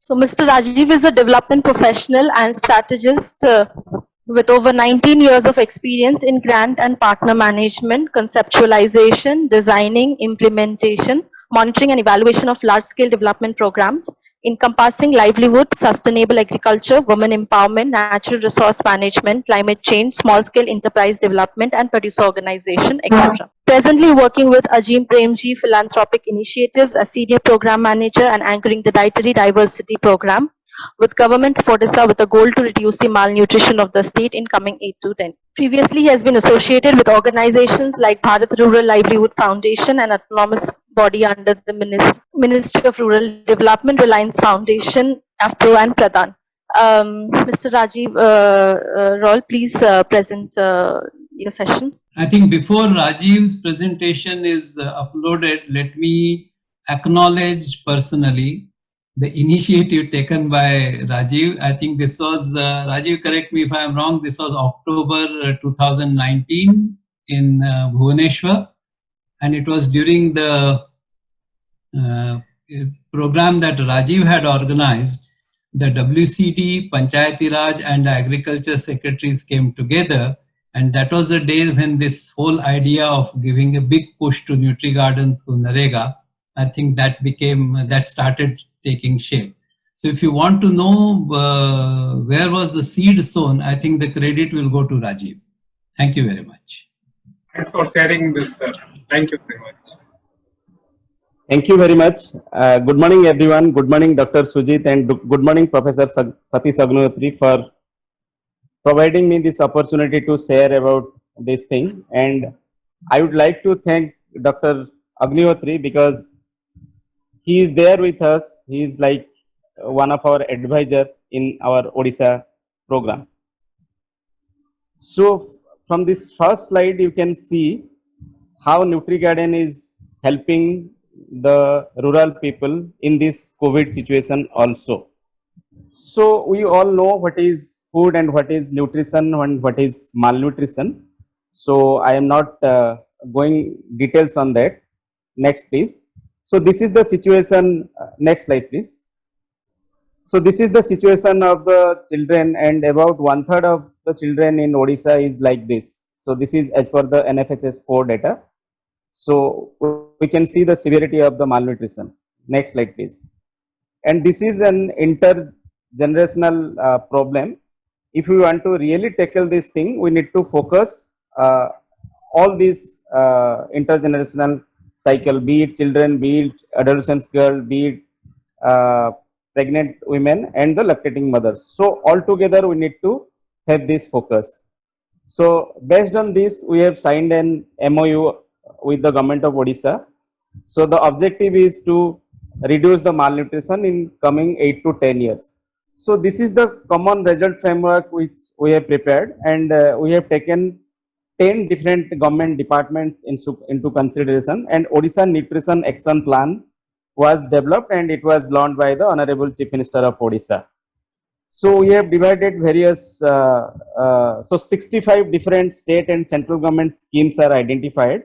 So Mr. Rajiv is a development professional and strategist with over 19 years of experience in grant and partner management, conceptualization, designing, implementation, monitoring and evaluation of large-scale development programs encompassing livelihood, sustainable agriculture, women empowerment, natural resource management, climate change, small-scale enterprise development and producer organization, etc. Presently working with Ajim Premji Philanthropic Initiatives as Senior Program Manager and anchoring the Dietary Diversity Program with Government of Odisha with a goal to reduce the malnutrition of the state in coming 8 to 10. Previously, he has been associated with organizations like Bharat Rural Livelihood Foundation, an autonomous body under the Ministry of Rural Development, Reliance Foundation, AFPRO and Pradhan. Mr. Rajiv Roy, please present your session. I think before Rajiv's presentation is uploaded, let me acknowledge personally the initiative taken by Rajiv. I think this was, Rajiv, correct me if I am wrong, this was October 2019 in Bhubaneswar, and it was during the program that Rajiv had organized. The WCD, Panchayati Raj and the Agriculture Secretaries came together, and that was the day when this whole idea of giving a big push to NutriGarden through NREGA, I think that started taking shape. So if you want to know where was the seed sown, I think the credit will go to Rajiv. Thank you very much. Thanks for sharing this, sir. Thank you very much. Thank you very much. Good morning, everyone. Good morning, Dr. Sujit, and good morning, Professor Satish Agnihotri, for providing me this opportunity to share about this thing. And I would like to thank Dr. Agnihotri because he is there with us. He is like one of our advisor in our Odisha program. So from this first slide, you can see how NutriGarden is helping the rural people in this COVID situation also. So we all know what is food and what is nutrition and what is malnutrition. So I am not going details on that. Next, please. So this is the situation. Next slide, please. So this is the situation of the children, and about 1/3 of the children in Odisha is like this. So this is as per the NFHS 4 data. So we can see the severity of the malnutrition. Next slide, please. And this is an intergenerational problem. If we want to really tackle this thing, we need to focus all these intergenerational cycle, be it children, be it adolescent girl, be it pregnant women and the lactating mothers. So altogether we need to have this focus. So based on this, we have signed an MOU with the government of Odisha. So the objective is to reduce the malnutrition in coming 8 to 10 years. So this is the common result framework which we have prepared, and we have taken 10 different government departments into consideration, and Odisha Nutrition Action Plan was developed and it was launched by the Honorable Chief Minister of Odisha. So we have divided various, so 65 different state and central government schemes are identified.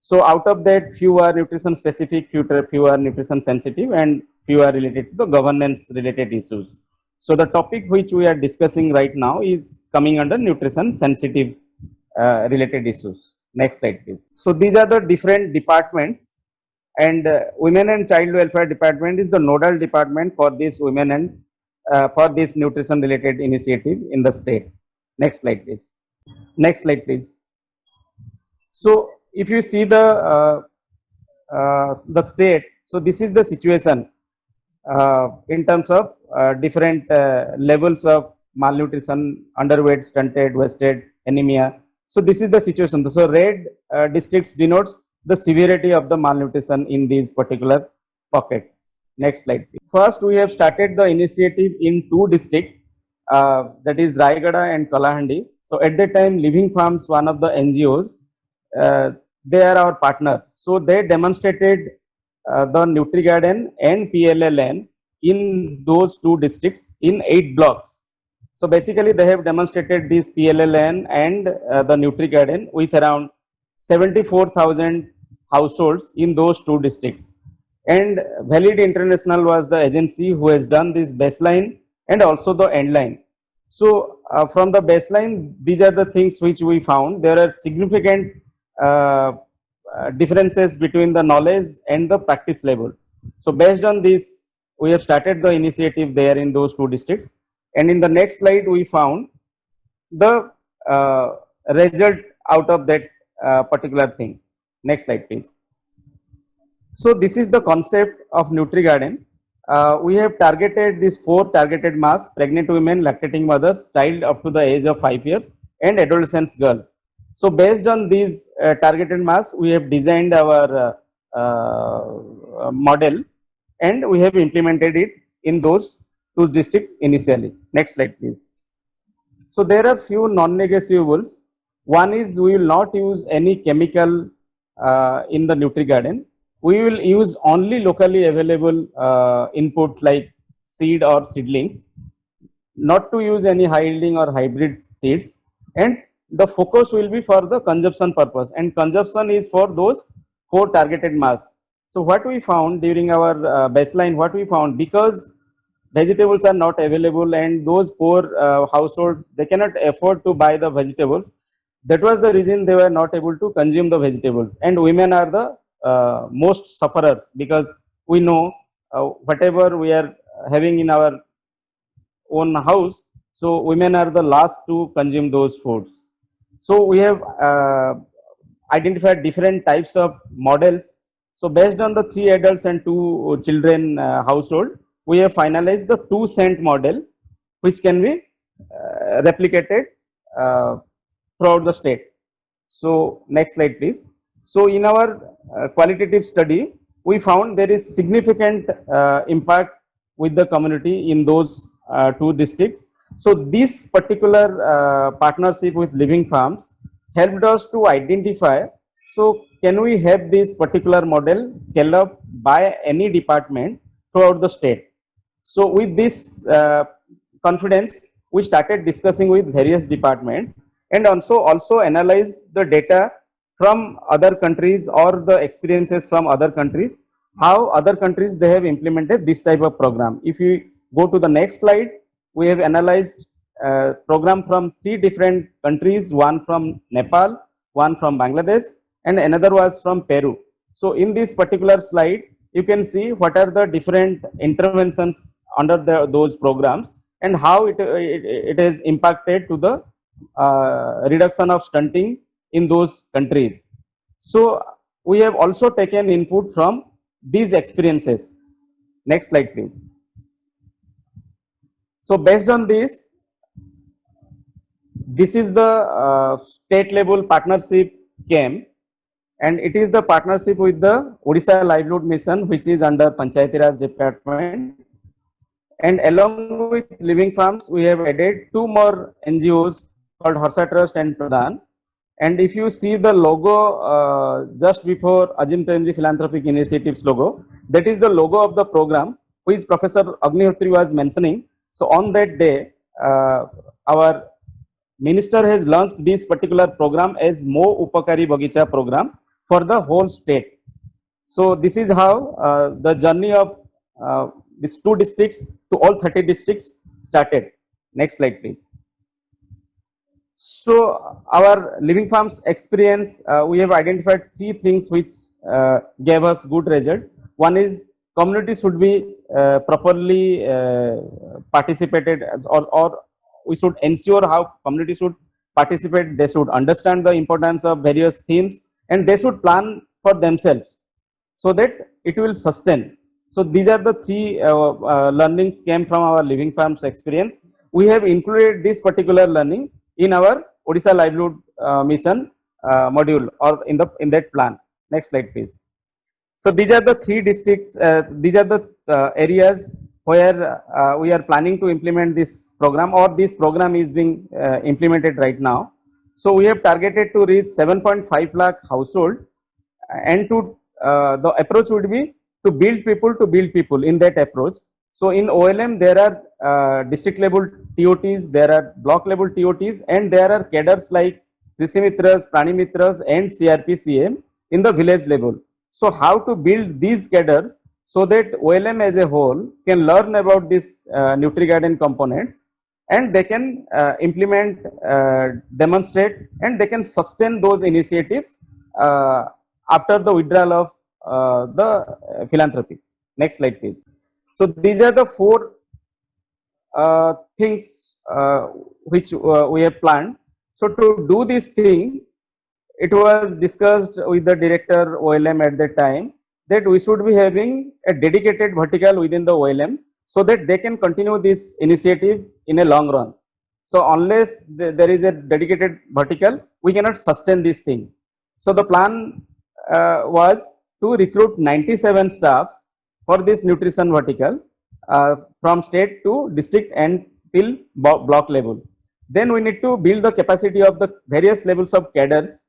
So out of that, few are nutrition specific, few are nutrition sensitive, and few are related to the governance related issues. So the topic which we are discussing right now is coming under nutrition sensitive related issues. Next slide, please. So these are the different departments, and Women and Child Welfare Department is the nodal department for this women and for this nutrition related initiative in the state. Next slide, please. Next slide, please. So if you see the state, so this is the situation in terms of different levels of malnutrition, underweight, stunted, wasted, anemia. So this is the situation. So red districts denotes the severity of the malnutrition in these particular pockets. Next slide, please. First, we have started the initiative in 2 districts, that is Rayagada and Kalahandi. So at that time, Living Farms, one of the NGOs, they are our partner. So they demonstrated the NutriGarden and PLLN in those 2 districts in 8 blocks. So basically they have demonstrated this PLLN and the NutriGarden with around 74,000 households in those 2 districts. and Valid International was the agency who has done this baseline and also the end line. So from the baseline, these are the things which we found. There are significant differences between the knowledge and the practice level. So based on this, we have started the initiative there in those two districts. And in the next slide, we found the result out of that particular thing. Next slide, please. So this is the concept of NutriGarden. We have targeted these 4 targeted mass: pregnant women, lactating mothers, child up to the age of 5 years, and adolescents girls. So based on these targeted mass, we have designed our model, and we have implemented it in those 2 districts initially. Next slide, please. So there are few non-negotiables. One is we will not use any chemical in the NutriGarden. We will use only locally available input like seed or seedlings, not to use any high yielding or hybrid seeds, and the focus will be for the consumption purpose, and consumption is for those 4 targeted mass. So what we found during our baseline, what we found, because vegetables are not available and those poor households, they cannot afford to buy the vegetables. That was the reason they were not able to consume the vegetables, and women are the most sufferers, because we know whatever we are having in our own house, so women are the last to consume those foods. So we have identified different types of models. So based on the 3 adults and 2 children household, we have finalized the 2 cent model, which can be replicated throughout the state. So next slide, please. So in our qualitative study, we found there is significant impact with the community in those 2 districts. So this particular partnership with Living Farms helped us to identify, so can we have this particular model scale up by any department throughout the state. So with this confidence, we started discussing with various departments, and also analyze the data from other countries or the experiences from other countries, how other countries they have implemented this type of program. If you go to the next slide, we have analyzed program from 3 different countries, one from Nepal, one from Bangladesh, and another was from Peru. So in this particular slide, you can see what are the different interventions under those programs, and how it has impacted to the reduction of stunting in those countries. So we have also taken input from these experiences. Next slide, please. So based on this is the state level partnership came, and it is the partnership with the Odisha Livelihood Mission, which is under Panchayati Raj Department. And along with Living Farms, we have added 2 more NGOs called Harsa Trust and Pradhan. And if you see the logo just before Azim Premji Philanthropic Initiatives logo, that is the logo of the program which Professor Agnihotri was mentioning. So on that day, our minister has launched this particular program as Mo Upakari Bagicha program for the whole state. So this is how the journey of these 2 districts to all 30 districts started. Next slide, please. So our Living Farms experience, we have identified 3 things which gave us good result. One is community should be properly participated, or we should ensure how community should participate. They should understand the importance of various themes, and they should plan for themselves so that it will sustain. So these are the 3 learnings came from our Living Farms experience. We have included this particular learning in our Odisha Livelihood Mission module, or in that plan. Next slide, please. So these are the 3 districts, these are the areas where we are planning to implement this program, or this program is being implemented right now. So we have targeted to reach 7.5 lakh household, and to the approach would be to build people in that approach. So in OLM, there are district level TOTs, there are block level TOTs, and there are cadres like Krishi Mitras, Prani Mitras, and CRPCM in the village level. So how to build these cadres so that OLM as a whole can learn about this NutriGarden components, and they can implement, demonstrate, and they can sustain those initiatives after the withdrawal of the philanthropy. Next slide, please. So these are the four things which we have planned. So to do this thing, it was discussed with the director OLM at that time that we should be having a dedicated vertical within the OLM so that they can continue this initiative in a long run. So unless there is a dedicated vertical, we cannot sustain this thing. So the plan was to recruit 97 staffs for this nutrition vertical from state to district and till block level. Then we need to build the capacity of the various levels of cadres,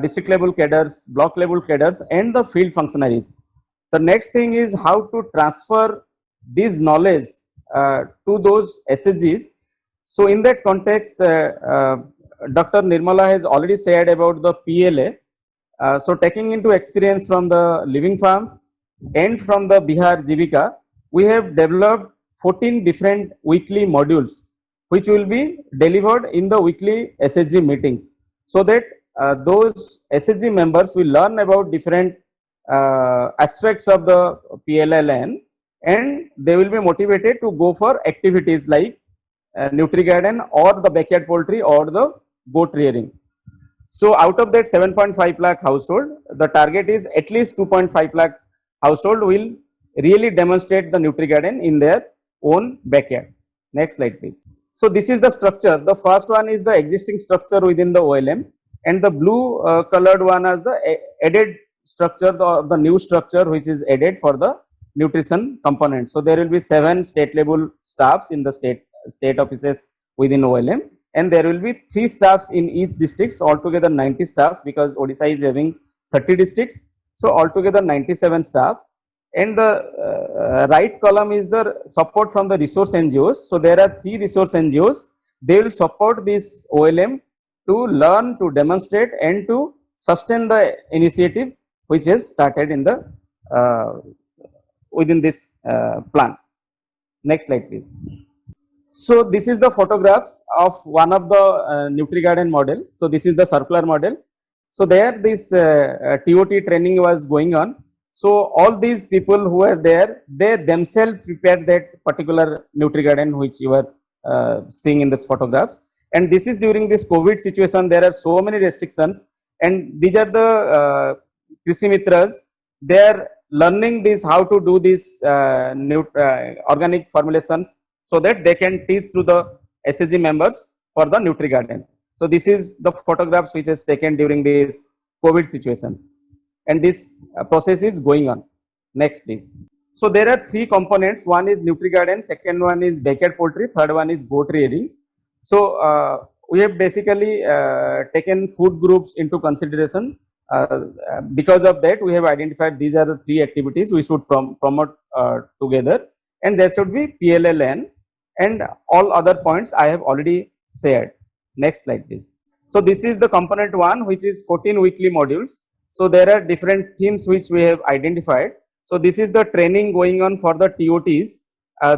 district level cadres, block level cadres, and the field functionaries. The next thing is how to transfer this knowledge to those SHGs. So in that context, Dr. Nirmala has already said about the PLA. So taking into experience from the living farms and from the Bihar Jivika, we have developed 14 different weekly modules which will be delivered in the weekly SHG meetings, so that those SHG members will learn about different aspects of the PLLN, and they will be motivated to go for activities like NutriGarden or the backyard poultry or the goat rearing. So out of that 7.5 lakh household, the target is at least 2.5 lakh household will really demonstrate the NutriGarden in their own backyard. Next slide, please. So this is the structure. The first one is the existing structure within the OLM, and the blue colored one is the added structure, the new structure which is added for the nutrition component. So there will be 7 state level staffs in the state offices within OLM, and there will be 3 staffs in each districts, altogether 90 staff, because Odisha is having 30 districts. So altogether 97 staff. And the right column is the support from the resource NGOs. So there are 3 resource NGOs. They will support this OLM to learn, to demonstrate, and to sustain the initiative which is started in the within this plan. Next slide, please. So this is the photographs of one of the NutriGarden model. So this is the circular model. So there this TOT training was going on. So all these people who were there, they themselves prepared that particular NutriGarden which you are seeing in this photographs. And this is during this COVID situation. There are so many restrictions, and these are the Krishi Mitras. They are learning this, how to do this organic formulations, so that they can teach to the SHG members for the NutriGarden. So this is the photographs which is taken during these COVID situations, and this process is going on. Next, please. So there are 3 components. One is NutriGarden, second one is backyard poultry, third one is goat rearing. So we have basically taken food groups into consideration. Because of that, we have identified these are the 3 activities we should promote together, and there should be PLLN, and all other points I have already shared. Next slide, please. So this is the component 1, which is 14 weekly modules. So there are different themes which we have identified. So this is the training going on for the TOTs.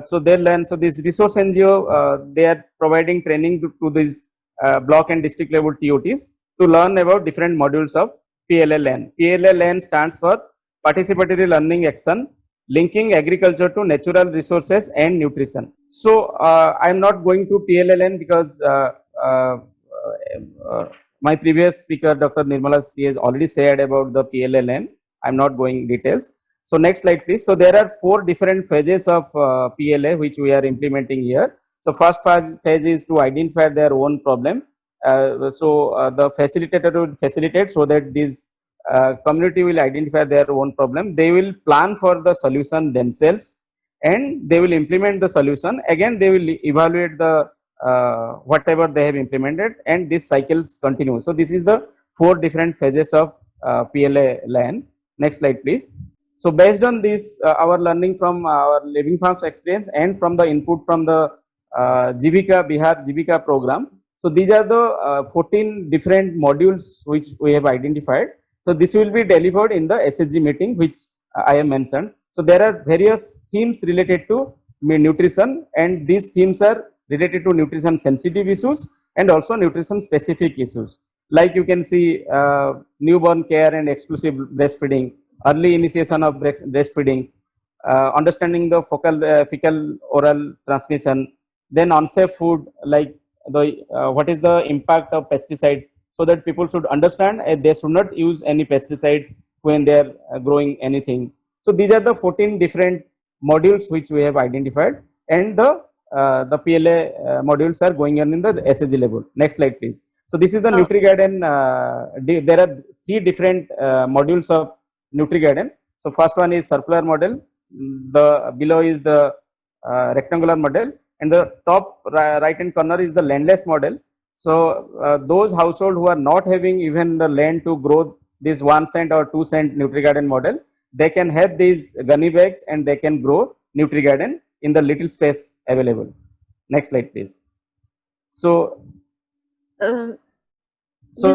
So they learn. So this resource NGO, they are providing training to these block and district level TOTs to learn about different modules of PLLN. PLLN stands for Participatory Learning Action, linking agriculture to natural resources and nutrition. So I am not going to PLLN because my previous speaker, Dr. Nirmala, she has already said about the PLLN. I am not going details. So next slide, please. So there are 4 different phases of PLA which we are implementing here. So first phase is to identify their own problem. The facilitator will facilitate so that this community will identify their own problem. They will plan for the solution themselves, and they will implement the solution. Again, they will evaluate the whatever they have implemented, and this cycles continue. So this is the 4 different phases of PLA LAN. Next slide, please. So based on this, our learning from our living farms experience and from the input from the Jivika Bihar Jivika program. So these are the 14 different modules which we have identified. So this will be delivered in the SHG meeting which I have mentioned. So there are various themes related to nutrition, and these themes are related to nutrition sensitive issues and also nutrition specific issues. Like you can see newborn care and exclusive breastfeeding, early initiation of breastfeeding, understanding the fecal oral transmission, then unsafe food, like the what is the impact of pesticides, so that people should understand they should not use any pesticides when they are growing anything. So these are the 14 different modules which we have identified, and the PLA modules are going on in the SSG level. Next slide, please. So this is the NutriGuardian. There are 3 different modules of NutriGuardian. So first one is circular model. The below is the rectangular model, and the top right hand corner is the landless model. So those households who are not having even the land to grow this 1 cent or 2 cent NutriGuardian model, they can have these gunny bags and they can grow NutriGuardian in the little space available. Next slide, please. So Mr.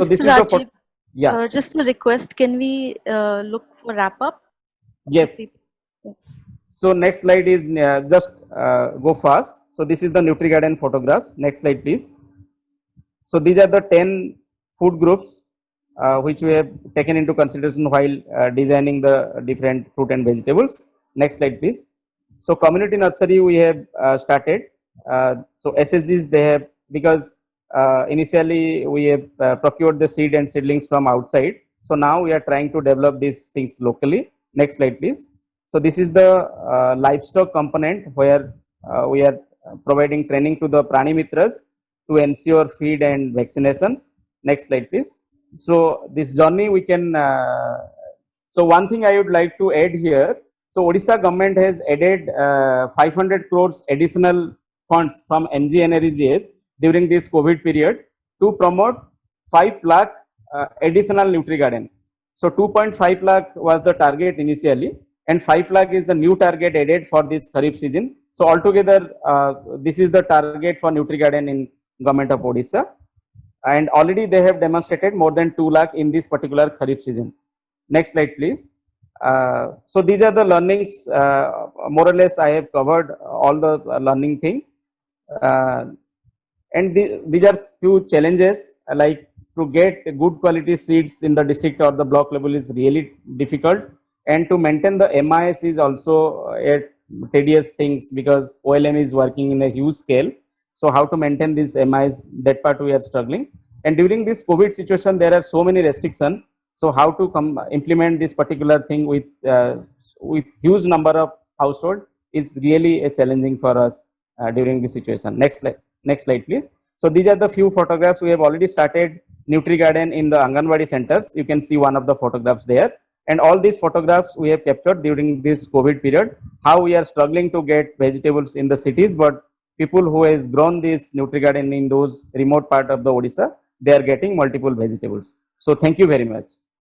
this is Rajiv, yeah. just a request, can we look for wrap up? Yes. Yes. So next slide is just go fast. So this is the NutriGuardian photographs. Next slide, please. So these are the 10 food groups which we have taken into consideration while designing the different fruit and vegetables. Next slide, please. So community nursery we have started. So SSGs they have, because initially we have procured the seed and seedlings from outside. So now we are trying to develop these things locally. Next slide, please. So this is the livestock component where we are providing training to the Prani Mitras to ensure feed and vaccinations. Next slide, please. So this journey we can, so one thing I would like to add here. So Odisha government has added 500 crores additional funds from NGNREGS during this COVID period to promote 5 lakh additional NutriGuardian. So 2.5 lakh was the target initially, and 5 lakh is the new target added for this Kharif season. So altogether, this is the target for NutriGuardian in government of Odisha, and already they have demonstrated more than 2 lakh in this particular Kharif season. Next slide, please. So these are the learnings. More or less, I have covered all the learning things, and these are few challenges, like to get good quality seeds in the district or the block level is really difficult, and to maintain the MIS is also a tedious things because OLM is working in a huge scale. So how to maintain this MIS, that part we are struggling. And during this COVID situation, there are so many restrictions. So how to implement this particular thing with huge number of household is really a challenging for us during this situation. Next slide, please. So these are the few photographs. We have already started NutriGuardian in the Anganwadi centers. You can see one of the photographs there. And all these photographs we have captured during this COVID period, how we are struggling to get vegetables in the cities, but people who has grown this NutriGuardian in those remote part of the Odisha, they are getting multiple vegetables. So thank you very much.